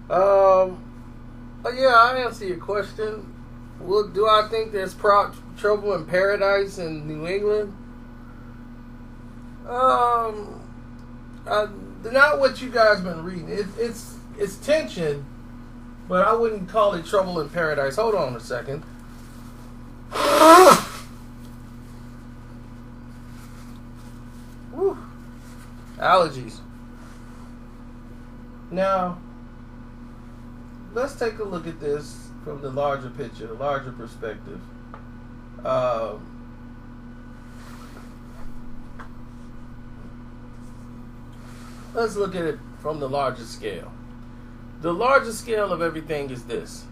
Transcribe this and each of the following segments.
Yeah, I answer your question. Well, do I think there's trouble in paradise in New England? Not what you guys been reading. It's tension, but I wouldn't call it trouble in paradise. Hold on a second. Whew. Allergies. Now, let's take a look at this from the larger picture, the larger perspective. Let's look at it from the larger scale. The larger scale of everything is this.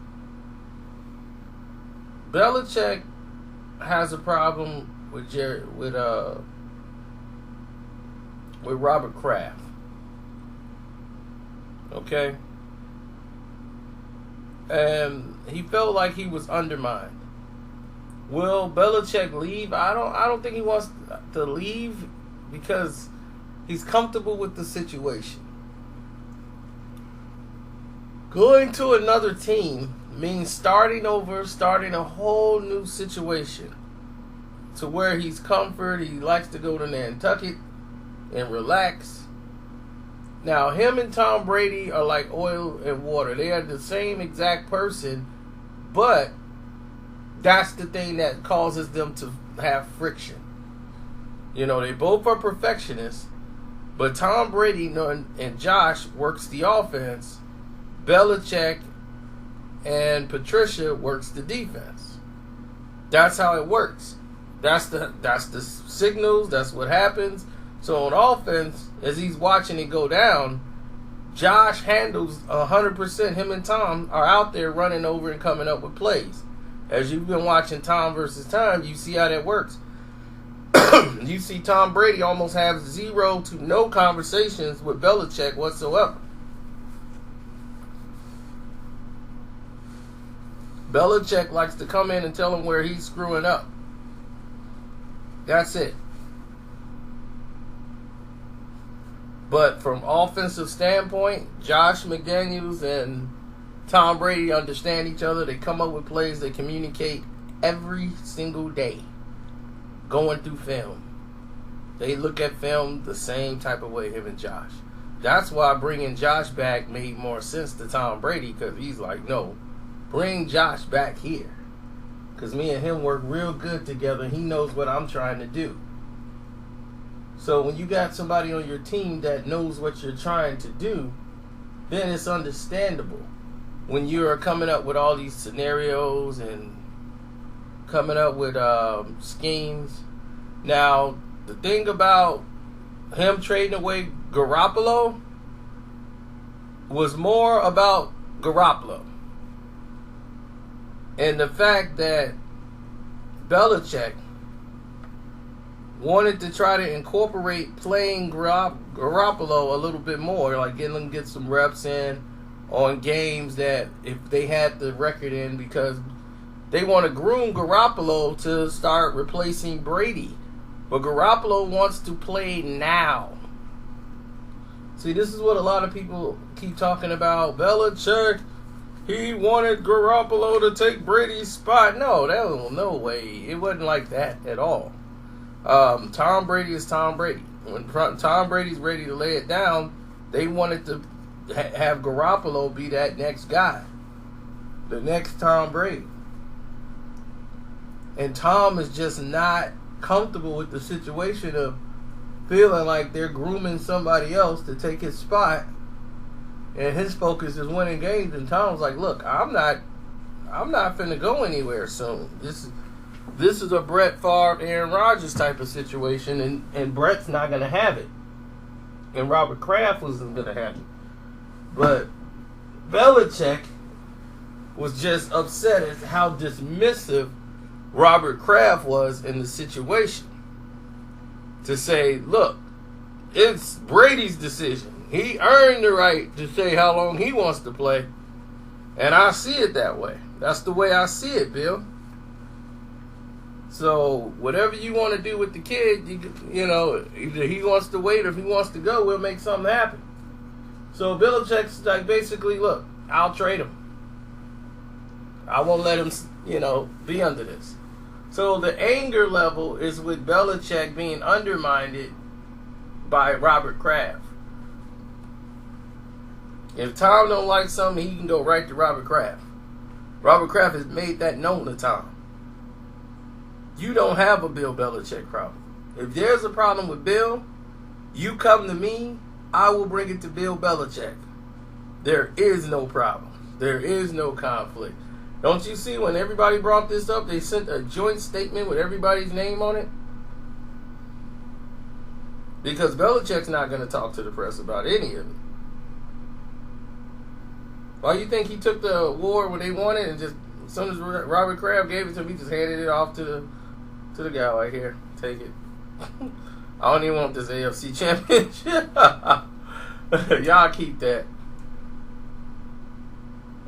Belichick has a problem with Robert Kraft. Okay? And he felt like he was undermined. Will Belichick leave? I don't think he wants to leave because he's comfortable with the situation. Going to another team means starting over, starting a whole new situation to where he's comfort. He likes to go to Nantucket and relax. Now, him and Tom Brady are like oil and water. They are the same exact person, but that's the thing that causes them to have friction. You know, they both are perfectionists, but Tom Brady and Josh works the offense. Belichick and Patricia works the defense. That's how it works. That's the signals. That's what happens. So on offense, as he's watching it go down, Josh handles 100%. Him and Tom are out there running over and coming up with plays. As you've been watching Tom versus Tom, you see how that works. You see Tom Brady almost have 0 to no conversations with Belichick whatsoever. Belichick likes to come in and tell him where he's screwing up. That's it. But from offensive standpoint, Josh McDaniels and Tom Brady understand each other. They come up with plays. They communicate every single day. Going through film. They look at film the same type of way, him and Josh. That's why bringing Josh back made more sense to Tom Brady, because he's like, no, bring Josh back here. Because me and him work real good together. He knows what I'm trying to do. So when you got somebody on your team that knows what you're trying to do, then it's understandable. When you're coming up with all these scenarios and coming up with schemes. Now, the thing about him trading away Garoppolo was more about Garoppolo. And the fact that Belichick wanted to try to incorporate playing Garoppolo a little bit more, like getting him get some reps in on games that if they had the record in, because they want to groom Garoppolo to start replacing Brady. But Garoppolo wants to play now. See, this is what a lot of people keep talking about. Belichick, he wanted Garoppolo to take Brady's spot. No, that was no way. It wasn't like that at all. Tom Brady is Tom Brady. When Tom Brady's ready to lay it down, they wanted to have Garoppolo be that next guy. The next Tom Brady. And Tom is just not comfortable with the situation of feeling like they're grooming somebody else to take his spot. And his focus is winning games. And Tom's like, look, I'm not finna go anywhere soon. This is a Brett Favre, Aaron Rodgers type of situation, and Brett's not going to have it. And Robert Kraft wasn't going to have it. But Belichick was just upset at how dismissive Robert Kraft was in the situation. To say, look, it's Brady's decision. He earned the right to say how long he wants to play. And I see it that way. That's the way I see it, Bill. So, whatever you want to do with the kid, you know, either he wants to wait or if he wants to go, we'll make something happen. So, Belichick's like, basically, look, I'll trade him. I won't let him, be under this. So the anger level is with Belichick being undermined by Robert Kraft. If Tom don't like something, he can go right to Robert Kraft. Robert Kraft has made that known to Tom. You don't have a Bill Belichick problem. If there's a problem with Bill, you come to me, I will bring it to Bill Belichick. There is no problem. There is no conflict. Don't you see when everybody brought this up, they sent a joint statement with everybody's name on it? Because Belichick's not going to talk to the press about any of it. Why do you think he took the award when they won it and just, as soon as Robert Kraft gave it to him, he just handed it off to the guy right here. Take it. I don't even want this AFC championship. Y'all keep that.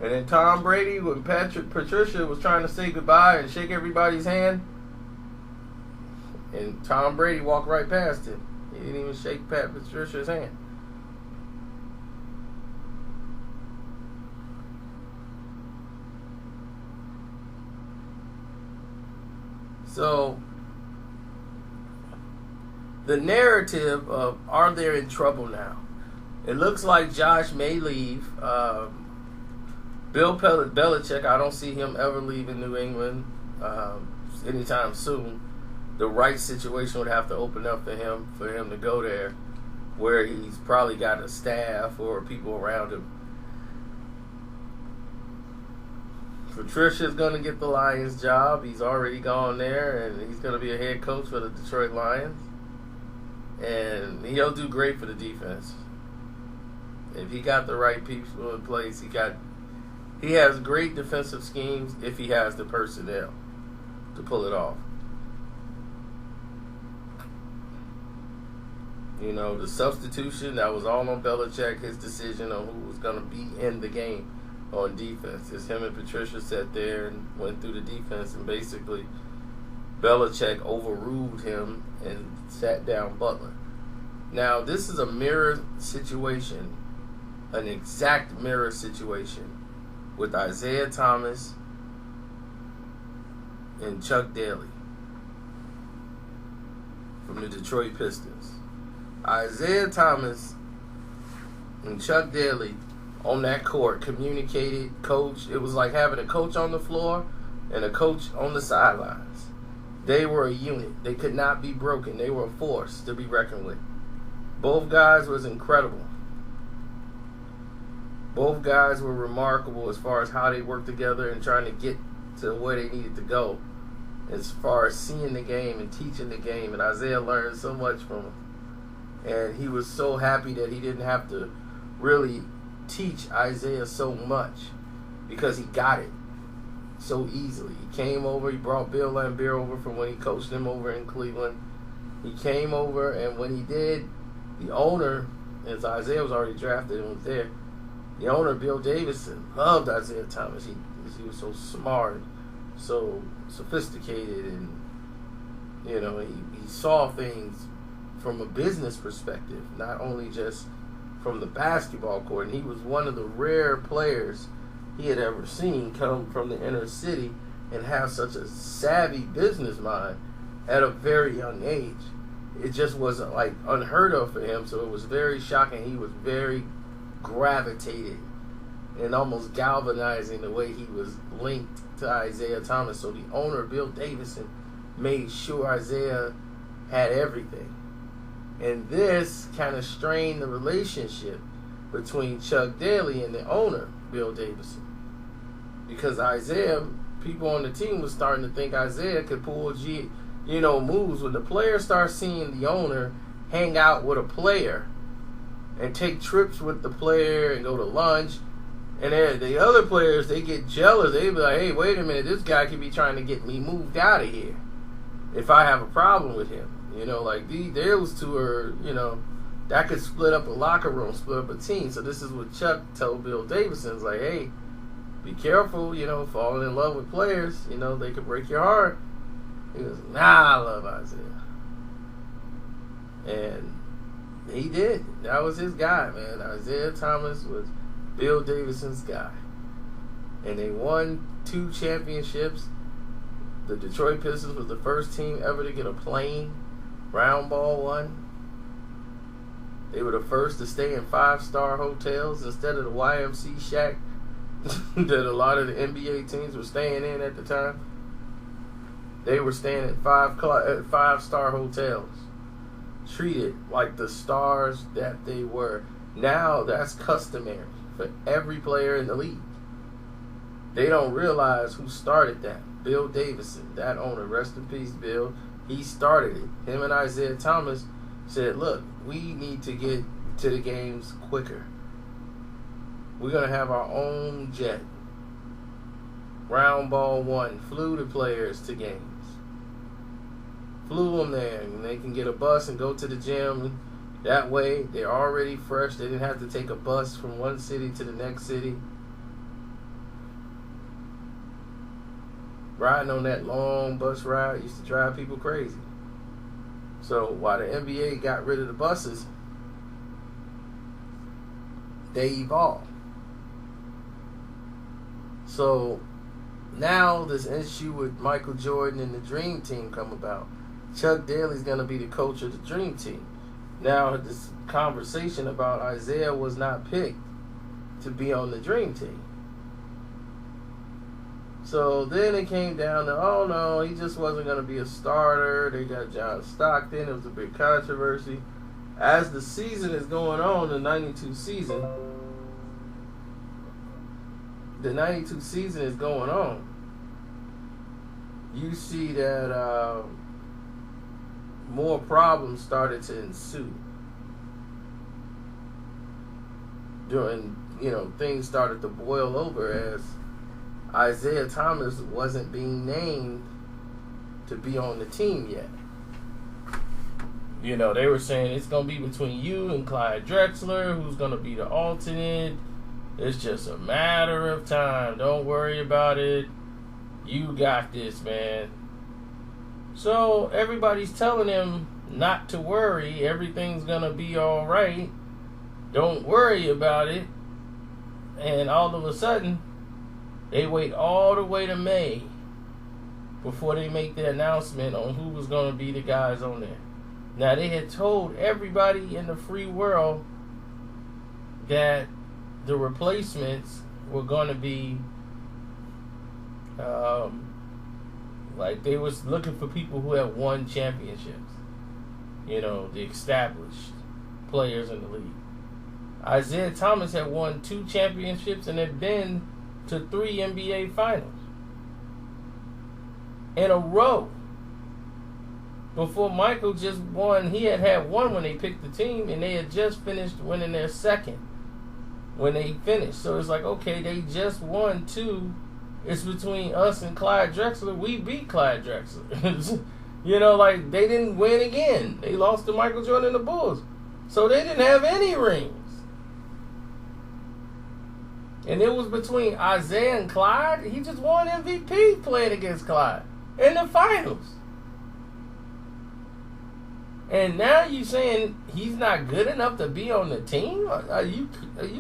And then Tom Brady, when Patricia was trying to say goodbye and shake everybody's hand, and Tom Brady walked right past him. He didn't even shake Patricia's hand. So, the narrative of are they in trouble now? It looks like Josh may leave. Bill Belichick, I don't see him ever leaving New England anytime soon. The right situation would have to open up for him to go there, where he's probably got a staff or people around him. Patricia's going to get the Lions job. He's already gone there, and he's going to be a head coach for the Detroit Lions. And he'll do great for the defense. If he got the right people in place, he has great defensive schemes if he has the personnel to pull it off. The substitution, that was all on Belichick, his decision on who was going to be in the game on defense. It's him and Patricia sat there and went through the defense, and basically Belichick overruled him and sat down Butler. Now, this is a mirror situation, an exact mirror situation with Isiah Thomas and Chuck Daly from the Detroit Pistons. Isiah Thomas and Chuck Daly on that court communicated, coached. It was like having a coach on the floor and a coach on the sidelines. They were a unit. They could not be broken. They were a force to be reckoned with. Both guys was incredible. Both guys were remarkable as far as how they worked together and trying to get to where they needed to go, as far as seeing the game and teaching the game. And Isiah learned so much from him. And he was so happy that he didn't have to really teach Isiah so much, because he got it so easily. He came over, he brought Bill Laimbeer over from when he coached him over in Cleveland. He came over, and when he did, the owner, as Isiah was already drafted and was there, the owner, Bill Davidson, loved Isiah Thomas. He was so smart, so sophisticated, and he saw things from a business perspective, not only just from the basketball court. And he was one of the rare players he had ever seen come from the inner city and have such a savvy business mind at a very young age. It just wasn't like unheard of for him, so it was very shocking. He was very gravitated and almost galvanizing the way he was linked to Isiah Thomas. So the owner, Bill Davidson, made sure Isiah had everything. And this kind of strained the relationship between Chuck Daly and the owner, Bill Davidson. Because Isiah, people on the team was starting to think Isiah could pull moves. When the player starts seeing the owner hang out with a player and take trips with the player and go to lunch, and the other players, they get jealous. They be like, hey, wait a minute, this guy could be trying to get me moved out of here if I have a problem with him. Those two are, that could split up a locker room, split up a team. So this is what Chuck told Bill Davidson. It's like, hey, be careful, falling in love with players. They could break your heart. He goes, nah, I love Isiah. And he did. That was his guy, man. Isiah Thomas was Bill Davidson's guy. And they won 2 championships. The Detroit Pistons was the first team ever to get a plain round ball one. They were the first to stay in 5-star hotels instead of the YMC shack that a lot of the NBA teams were staying in at the time. They were staying at 5-star hotels, treated like the stars that they were. Now that's customary for every player in the league. They don't realize who started that. Bill Davidson, that owner, rest in peace, Bill. He started it. Him and Isiah Thomas said, look, we need to get to the games quicker. We're going to have our own jet. Round ball one, flew the players to games. Flew them there, and they can get a bus and go to the gym. That way, they're already fresh. They didn't have to take a bus from one city to the next city. Riding on that long bus ride used to drive people crazy. So while the NBA got rid of the buses, they evolved. So now this issue with Michael Jordan and the Dream Team come about. Chuck Daly's going to be the coach of the Dream Team. Now this conversation about Isiah was not picked to be on the Dream Team. So then it came down to, oh no, he just wasn't going to be a starter. They got John Stockton. It was a big controversy. As the season is going on, the 92 season is going on. You see that more problems started to ensue. Things started to boil over as Isiah Thomas wasn't being named to be on the team yet. They were saying it's going to be between you and Clyde Drexler, who's going to be the alternate. It's just a matter of time. Don't worry about it. You got this, man. So everybody's telling him not to worry. Everything's going to be all right. Don't worry about it. And all of a sudden, they wait all the way to May before they make the announcement on who was going to be the guys on there. Now, they had told everybody in the free world that the replacements were going to be like they was looking for people who had won championships. The established players in the league. Isiah Thomas had won 2 championships and had been to 3 NBA finals in a row. Before Michael just won, he had one when they picked the team, and they had just finished winning their second when they finished. So it's like, okay, they just won 2. It's between us and Clyde Drexler. We beat Clyde Drexler. They didn't win again. They lost to Michael Jordan and the Bulls. So they didn't have any rings. And it was between Isiah and Clyde. He just won MVP playing against Clyde in the finals. And now you saying he's not good enough to be on the team? Are you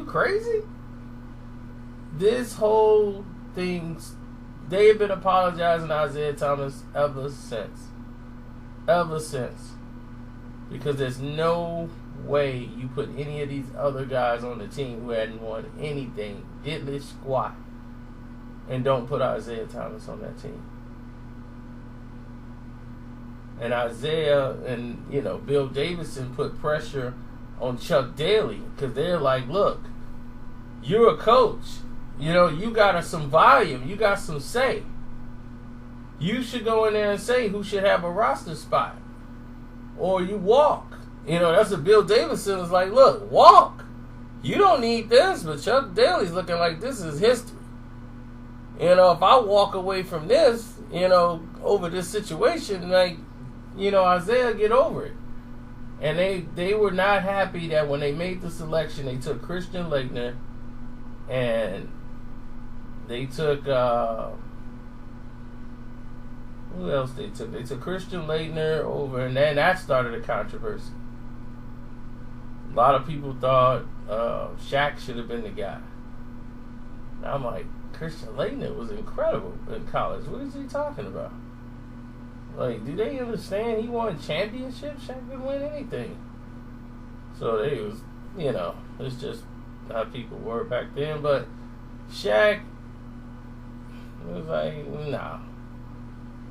crazy? This whole thing, they have been apologizing to Isiah Thomas ever since. Because there's no way you put any of these other guys on the team who hadn't won anything, diddly squat, and don't put Isiah Thomas on that team. And Isiah and Bill Davidson put pressure on Chuck Daly because they're like, look, you're a coach. You got some volume. You got some say. You should go in there and say who should have a roster spot. Or you walk. That's what Bill Davidson was like, look, walk. You don't need this, but Chuck Daly's looking like this is history. If I walk away from this, over this situation, Isiah, get over it. And they were not happy that when they made the selection, they took Christian Laettner and they took who else they took? They took Christian Laettner over, and then that started a controversy. A lot of people thought Shaq should have been the guy. I'm like, Christian Laettner was incredible in college. What is he talking about? Like, do they understand he won championships? Shaq didn't win anything. So they was, it's just how people were back then. But Shaq was like, nah.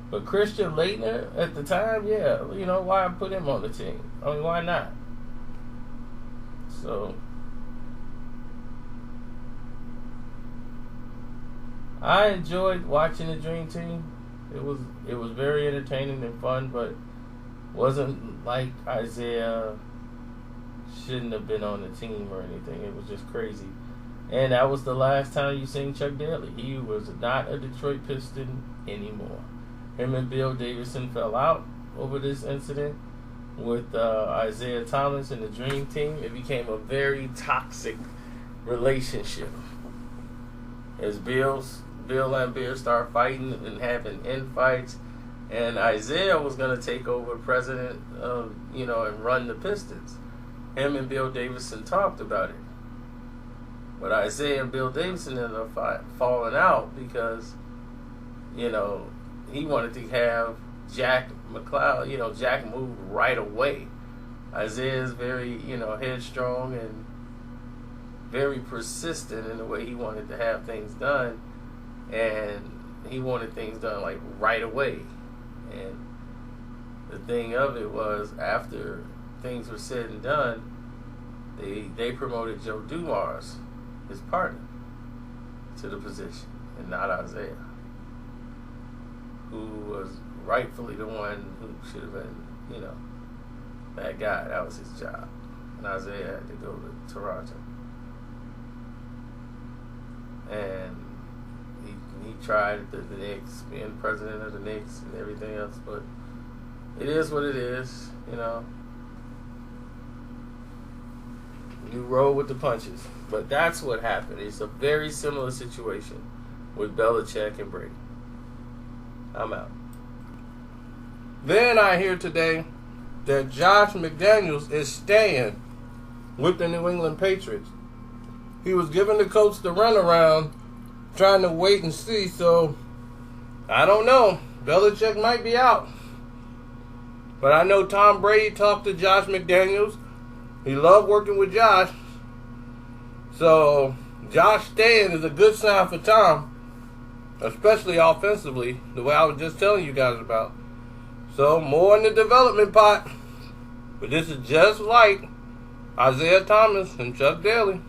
But Christian Laettner at the time, yeah, why put him on the team? I mean, why not? So I enjoyed watching the Dream Team. It was very entertaining and fun, but wasn't like Isiah shouldn't have been on the team or anything. It was just crazy. And that was the last time you seen Chuck Daly. He was not a Detroit Piston anymore. Him and Bill Davidson fell out over this incident with Isiah Thomas and the Dream Team. It became a very toxic relationship. As Bill and Bear start fighting and having infights, and Isiah was going to take over president of, and run the Pistons. Him and Bill Davidson talked about it. But Isiah and Bill Davidson ended up falling out because, he wanted to have Jack McLeod. Jack moved right away. Isiah is very, headstrong and very persistent in the way he wanted to have things done. And he wanted things done like right away. And the thing of it was, after things were said and done, they promoted Joe Dumars, his partner, to the position, and not Isiah, who was rightfully the one who should have been, that guy. That was his job. And Isiah had to go to Toronto. And he tried the Knicks, being president of the Knicks and everything else, but it is what it is, You roll with the punches. But that's what happened. It's a very similar situation with Belichick and Brady. I'm out. Then I hear today that Josh McDaniels is staying with the New England Patriots. He was giving the coach the runaround, trying to wait and see. So, I don't know. Belichick might be out. But I know Tom Brady talked to Josh McDaniels. He loved working with Josh. So, Josh staying is a good sign for Tom, especially offensively, the way I was just telling you guys about. So, more in the development pot. But this is just like Isiah Thomas and Chuck Daly.